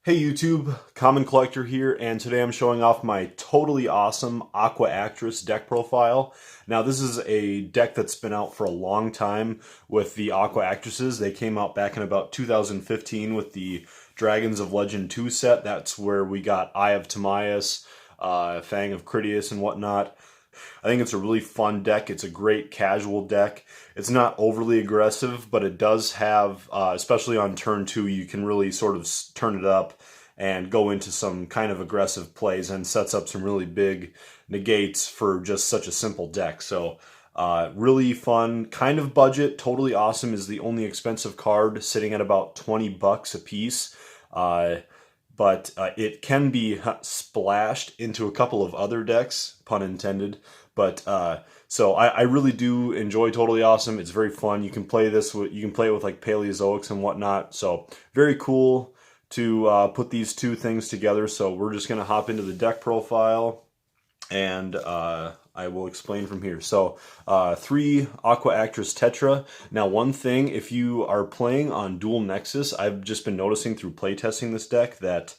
Hey YouTube, Common Collector here, and today I'm showing off my totally awesome Aquaactress deck profile. Now this is a deck that's been out for a long time with the Aquaactresses. They came out back in about 2015 with the Dragons of Legend 2 set. That's where we got Eye of Timaeus, Fang of Critias and whatnot. I think it's a really fun deck. It's a great casual deck. It's not overly aggressive, but it does have, especially on turn 2, you can really sort of turn it up and go into some kind of aggressive plays and sets up some really big negates for just such a simple deck. So really fun, kind of budget. Totally Awesome is the only expensive card, sitting at about 20 bucks a piece. But it can be splashed into a couple of other decks, pun intended. But so I really do enjoy Totally Awesome. It's very fun. You can play this with, you can play it with like Paleozoics and whatnot. So very cool to put these two things together. So we're just gonna hop into the deck profile, and I will explain from here. So 3 Aquaactress Tetra. Now one thing, if you are playing on Dual Nexus, I've just been noticing through playtesting this deck that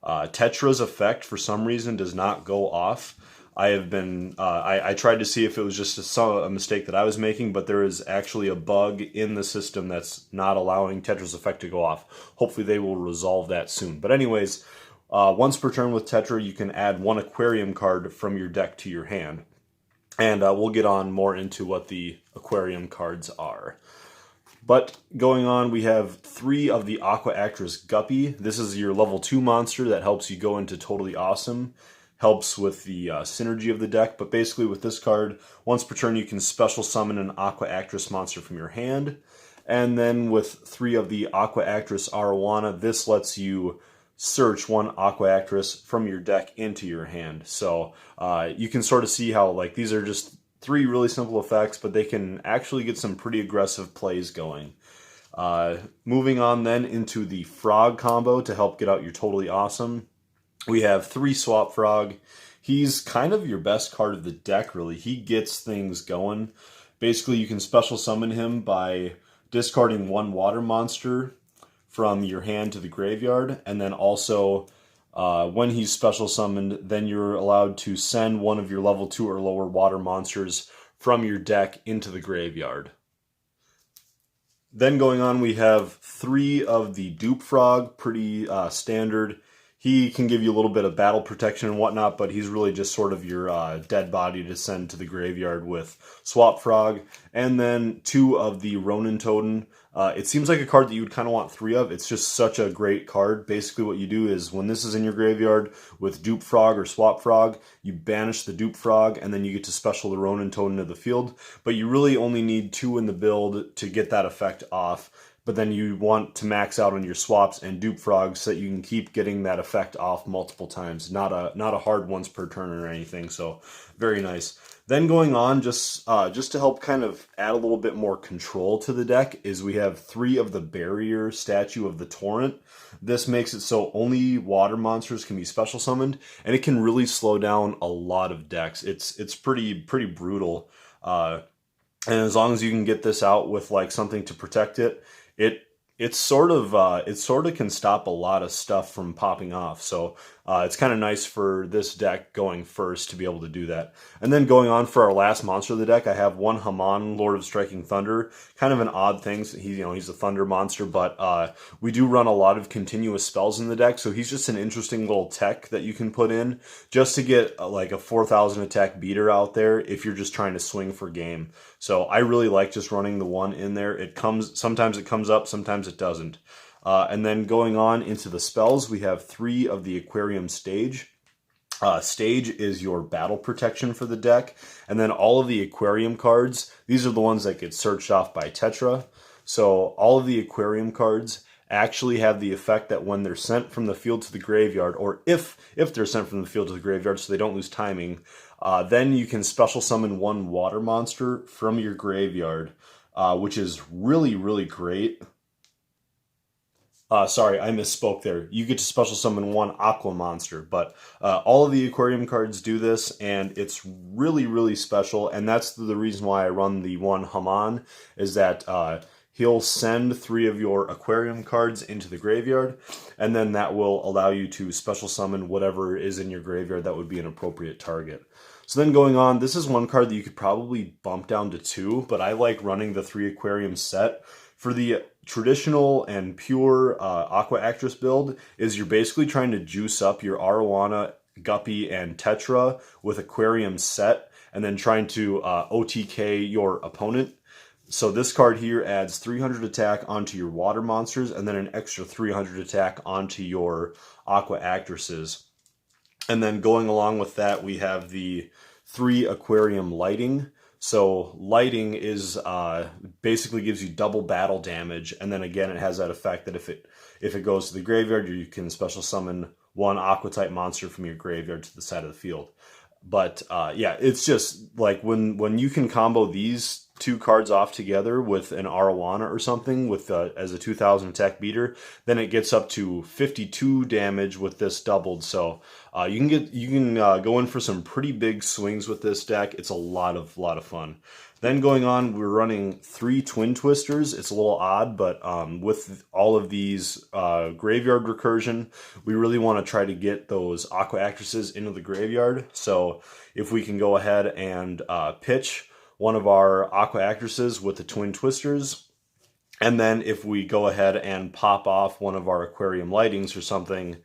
Tetra's effect for some reason does not go off. I have been, I tried to see if it was just a mistake that I was making, but there is actually a bug in the system that's not allowing Tetra's effect to go off. Hopefully they will resolve that soon. But anyways, once per turn with Tetra, you can add 1 aquarium card from your deck to your hand. And we'll get on more into what the aquarium cards are. But going on, we have 3 of the Aquaactress Guppy. This is your level 2 monster that helps you go into Totally Awesome. Helps with the synergy of the deck. But basically with this card, once per turn you can special summon an Aquaactress monster from your hand. And then with 3 of the Aquaactress Arowana, this lets you search 1 Aquaactress from your deck into your hand. So you can sort of see how, like, these are just 3 really simple effects, but they can actually get some pretty aggressive plays going. Moving on then into the Frog combo to help get out your Totally Awesome. We have 3 Swap Frog. He's kind of your best card of the deck, really. He gets things going. Basically, you can special summon him by discarding 1 water monster from your hand to the graveyard, and then also when he's special summoned, then you're allowed to send 1 of your level 2 or lower water monsters from your deck into the graveyard. Then going on, we have 3 of the Dupe Frog, pretty standard. He can give you a little bit of battle protection and whatnot, but he's really just sort of your dead body to send to the graveyard with Swap Frog. And then 2 of the Ronin Totem. It seems like a card that you would kind of want 3 of. It's just such a great card. Basically what you do is when this is in your graveyard with Dupe Frog or Swap Frog, you banish the Dupe Frog, and then you get to special the Ronin Totem to the field. But you really only need 2 in the build to get that effect off. But then you want to max out on your swaps and Dupe Frogs so that you can keep getting that effect off multiple times. Not a hard once per turn or anything, so very nice. Then going on, just to help kind of add a little bit more control to the deck, is we have 3 of the Barrier Statue of the Torrent. This makes it so only water monsters can be special summoned, and it can really slow down a lot of decks. It's pretty brutal. And as long as you can get this out with like something to protect it, it sort of can stop a lot of stuff from popping off. So it's kind of nice for this deck going first to be able to do that. And then going on for our last monster of the deck, I have 1 Haman, Lord of Striking Thunder. Kind of an odd thing. He's a thunder monster, but we do run a lot of continuous spells in the deck, so he's just an interesting little tech that you can put in just to get like a 4,000 attack beater out there if you're just trying to swing for game. So I really like just running the 1 in there. Sometimes it comes up, sometimes it doesn't. And then going on into the spells, we have 3 of the Aquarium Stage. Stage is your battle protection for the deck. And then all of the Aquarium cards, these are the ones that get searched off by Tetra. So all of the Aquarium cards actually have the effect that when they're sent from the field to the graveyard, or if they're sent from the field to the graveyard so they don't lose timing, then you can special summon 1 water monster from your graveyard, which is really great. Sorry, I misspoke there. You get to special summon 1 Aqua monster, but all of the Aquarium cards do this, and it's really special, and that's the reason why I run the 1 Haman, is that he'll send 3 of your aquarium cards into the graveyard, and then that will allow you to special summon whatever is in your graveyard that would be an appropriate target. So then going on, this is one card that you could probably bump down to 2, but I like running the 3 aquarium set. For the traditional and pure Aquaactress build, is you're basically trying to juice up your Arowana, Guppy, and Tetra with aquarium set, and then trying to OTK your opponent. So this card here adds 300 attack onto your water monsters, and then an extra 300 attack onto your Aquaactresses. And then going along with that, we have the 3 aquarium lighting. So lighting is basically gives you double battle damage, and then again it has that effect that if it goes to the graveyard, you can special summon 1 aqua type monster from your graveyard to the side of the field. But yeah, it's just like when you can combo these 2 cards off together with an Arowana or something with as a 2000 attack beater, then it gets up to 52 damage with this doubled. So you can go in for some pretty big swings with this deck. It's a lot of fun. Then going on, we're running 3 Twin Twisters. It's a little odd, but with all of these graveyard recursion, we really want to try to get those Aquaactresses into the graveyard. So if we can go ahead and pitch one of our Aquaactresses with the Twin Twisters, and then if we go ahead and pop off one of our Aquarium Lightings or something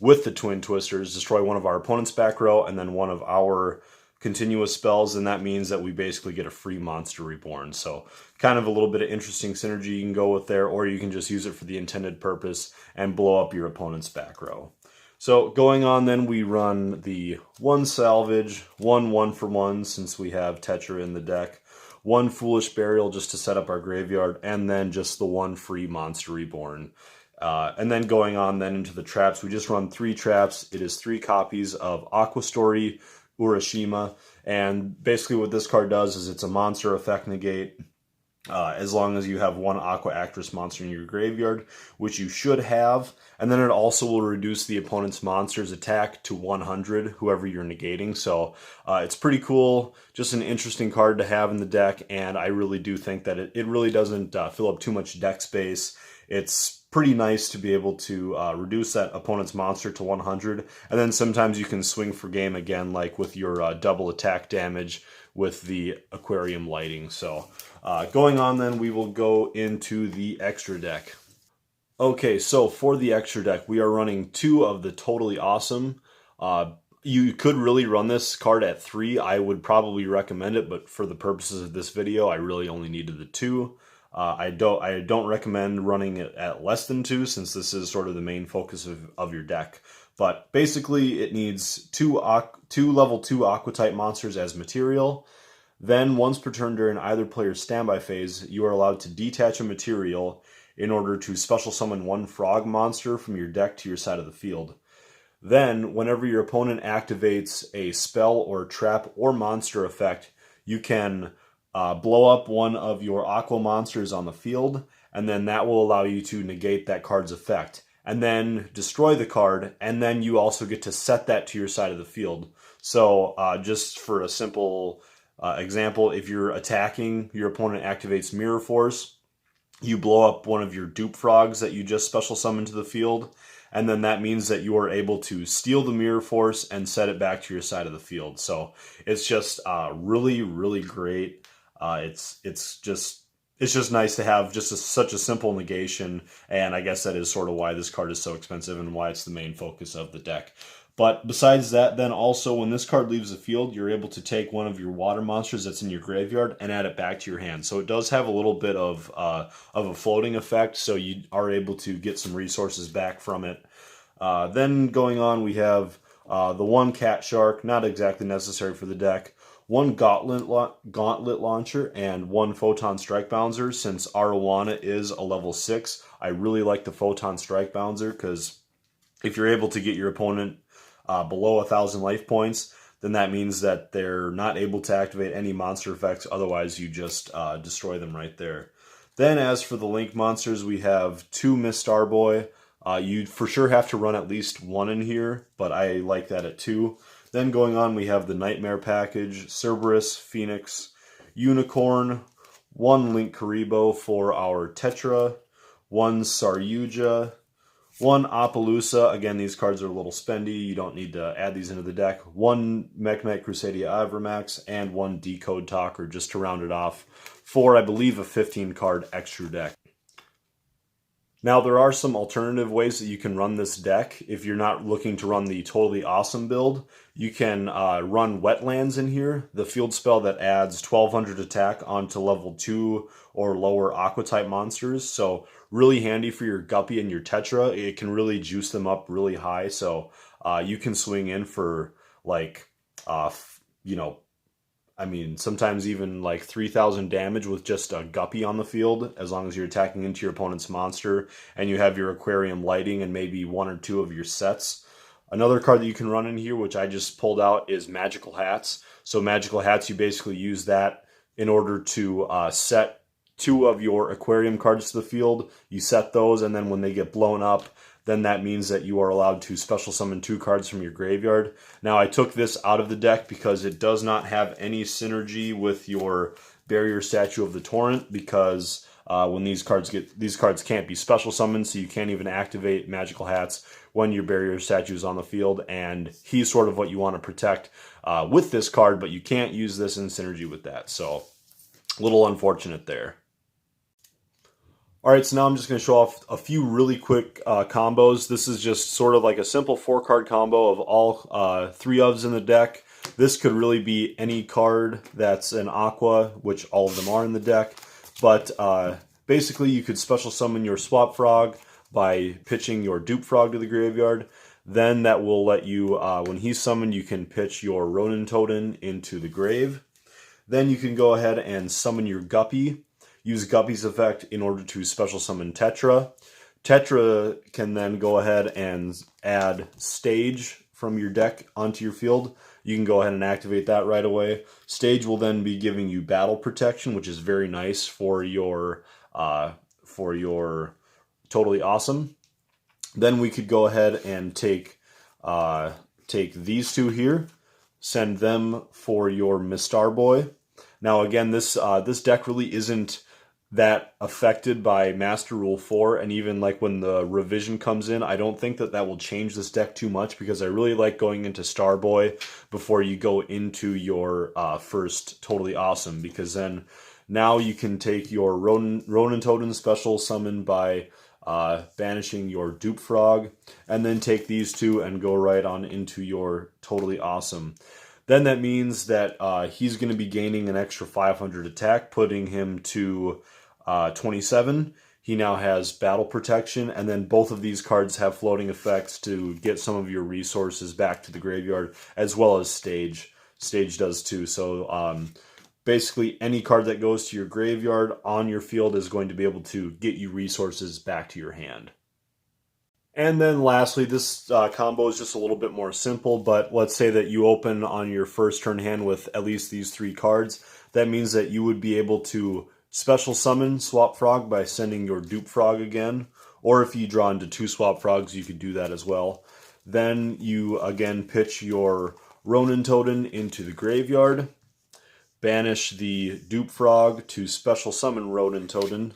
with the Twin Twisters, destroy one of our opponent's back row, and then one of our continuous spells, and that means that we basically get a free monster reborn. So kind of a little bit of interesting synergy you can go with there, or you can just use it for the intended purpose and blow up your opponent's back row. So going on then, we run the 1 salvage, 1 1-for-1 since we have Tetra in the deck, 1 foolish burial just to set up our graveyard, and then just the 1 free monster reborn. And then going on then into the traps, we just run 3 traps. It is 3 copies of Aqua Story, Urashima, and basically what this card does is it's a monster effect negate as long as you have 1 Aquaactress monster in your graveyard, which you should have, and then it also will reduce the opponent's monster's attack to 100, whoever you're negating. So it's pretty cool, just an interesting card to have in the deck, and I really do think that it really doesn't fill up too much deck space. It's pretty nice to be able to reduce that opponent's monster to 100, and then sometimes you can swing for game again, like with your double attack damage with the aquarium lighting. So going on then, we will go into the extra deck. Okay, so for the extra deck, we are running 2 of the Totally Awesome. You could really run this card at 3. I would probably recommend it, but for the purposes of this video, I really only needed the 2. I don't recommend running it at less than 2, since this is sort of the main focus of your deck. But basically, it needs 2 level 2 Aqua type monsters as material. Then, once per turn during either player's standby phase, you are allowed to detach a material in order to special summon 1 frog monster from your deck to your side of the field. Then, whenever your opponent activates a spell or trap or monster effect, you can blow up one of your aqua monsters on the field, and then that will allow you to negate that card's effect, and then destroy the card, and then you also get to set that to your side of the field. So just for a simple example, if you're attacking, your opponent activates Mirror Force, you blow up one of your dupe frogs that you just special summoned to the field, and then that means that you are able to steal the Mirror Force and set it back to your side of the field. So it's just really, really great. It's just nice to have just such a simple negation, and I guess that is sort of why this card is so expensive and why it's the main focus of the deck. But besides that, then also when this card leaves the field, you're able to take one of your water monsters that's in your graveyard and add it back to your hand. So it does have a little bit of a floating effect, so you are able to get some resources back from it. Then going on, we have the 1 cat shark, not exactly necessary for the deck, 1 gauntlet launcher, and 1 photon strike bouncer. Since Arowana is a level 6, I really like the photon strike bouncer, because if you're able to get your opponent below 1,000 life points, then that means that they're not able to activate any monster effects, otherwise you just destroy them right there. Then as for the link monsters, we have 2 Miss Starboy. You for sure have to run at least 1 in here, but I like that at 2. Then going on, we have the Nightmare package, Cerberus, Phoenix, Unicorn, one Link Karibo for our Tetra, one Saryuja, one Appaloosa. Again, these cards are a little spendy. You don't need to add these into the deck. One Mekk-Knight Crusadia Ivermax, and one Decode Talker just to round it off for, I believe, a 15-card extra deck. Now, there are some alternative ways that you can run this deck. If you're not looking to run the Totally Awesome build, you can run Wetlands in here, the field spell that adds 1200 attack onto level 2 or lower Aqua-type monsters. So really handy for your Guppy and your Tetra. It can really juice them up really high, so you can swing in for, like, you know, I mean, sometimes even like 3,000 damage with just a Guppy on the field, as long as you're attacking into your opponent's monster and you have your Aquarium Lighting and maybe one or two of your sets. Another card that you can run in here, which I just pulled out, is Magical Hats. So Magical Hats, you basically use that in order to set two of your Aquarium cards to the field. You set those, and then when they get blown up, then that means that you are allowed to special summon 2 cards from your graveyard. Now, I took this out of the deck because it does not have any synergy with your Barrier Statue of the Torrent, because when these cards can't be special summoned, so you can't even activate Magical Hats when your Barrier Statue is on the field, and he's sort of what you want to protect with this card, but you can't use this in synergy with that, so a little unfortunate there. Alright, so now I'm just going to show off a few really quick combos. This is just sort of like a simple 4-card combo of all 3 ofs in the deck. This could really be any card that's an Aqua, which all of them are in the deck. But basically, you could special summon your Swap Frog by pitching your Dupe Frog to the graveyard. Then that will let you, when he's summoned, you can pitch your Ronin Totem into the grave. Then you can go ahead and summon your Guppy. Use Guppy's effect in order to special summon Tetra. Tetra can then go ahead and add Stage from your deck onto your field. You can go ahead and activate that right away. Stage will then be giving you Battle Protection, which is very nice for your Totally Awesome. Then we could go ahead and take these 2 here, send them for your Mistar Boy. Now again, this deck really isn't that affected by Master Rule 4, and even like when the revision comes in, I don't think that will change this deck too much, because I really like going into Starboy before you go into your first Totally Awesome, because then now you can take your Ronin Totem special summon by banishing your Dupe Frog, and then take these 2 and go right on into your Totally Awesome. Then that means that he's going to be gaining an extra 500 attack, putting him to 27. He now has Battle Protection, and then both of these cards have floating effects to get some of your resources back to the graveyard, as well as Stage. Stage does too. So basically any card that goes to your graveyard on your field is going to be able to get you resources back to your hand. And then lastly, this combo is just a little bit more simple, but let's say that you open on your first turn hand with at least these 3 cards. That means that you would be able to special summon Swap Frog by sending your Dupe Frog again, or if you draw into 2 Swap Frogs, you could do that as well. Then you again pitch your Ronin Totem into the graveyard, banish the Dupe Frog to special summon Ronin Totem,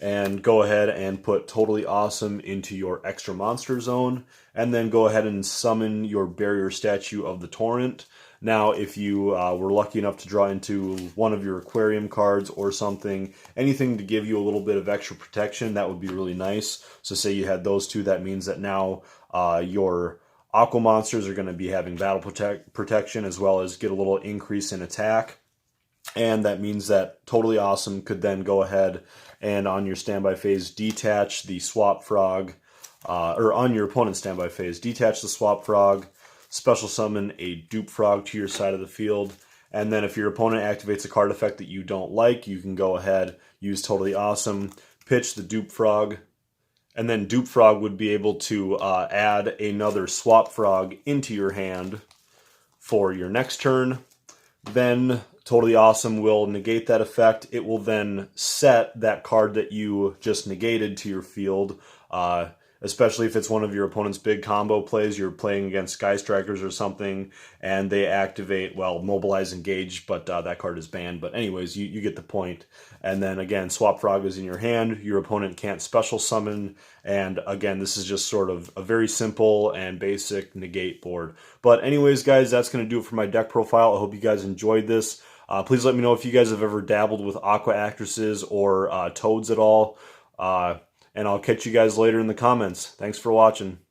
and go ahead and put Totally Awesome into your extra monster zone, and then go ahead and summon your Barrier Statue of the Torrent. Now, if you were lucky enough to draw into one of your Aquarium cards or something, anything to give you a little bit of extra protection, that would be really nice. So say you had those 2, that means that now your Aqua monsters are going to be having Battle Protection, as well as get a little increase in attack. And that means that Totally Awesome could then go ahead and on your standby phase detach the Swap Frog, or on your opponent's standby phase, detach the Swap Frog, special summon a Dupe Frog to your side of the field, and then if your opponent activates a card effect that you don't like, you can go ahead, use Totally Awesome, pitch the Dupe Frog, and then Dupe Frog would be able to add another Swap Frog into your hand for your next turn. Then Totally Awesome will negate that effect. It will then set that card that you just negated to your field. especially if it's one of your opponent's big combo plays. You're playing against Sky Strikers or something, and they activate, well, Mobilize Engage, but that card is banned. But anyways, you get the point. And then again, Swap Frog is in your hand. Your opponent can't special summon. And again, this is just sort of a very simple and basic negate board. But anyways, guys, that's going to do it for my deck profile. I hope you guys enjoyed this. Please let me know if you guys have ever dabbled with Aquaactresses or Toads at all. And I'll catch you guys later in the comments. Thanks for watching.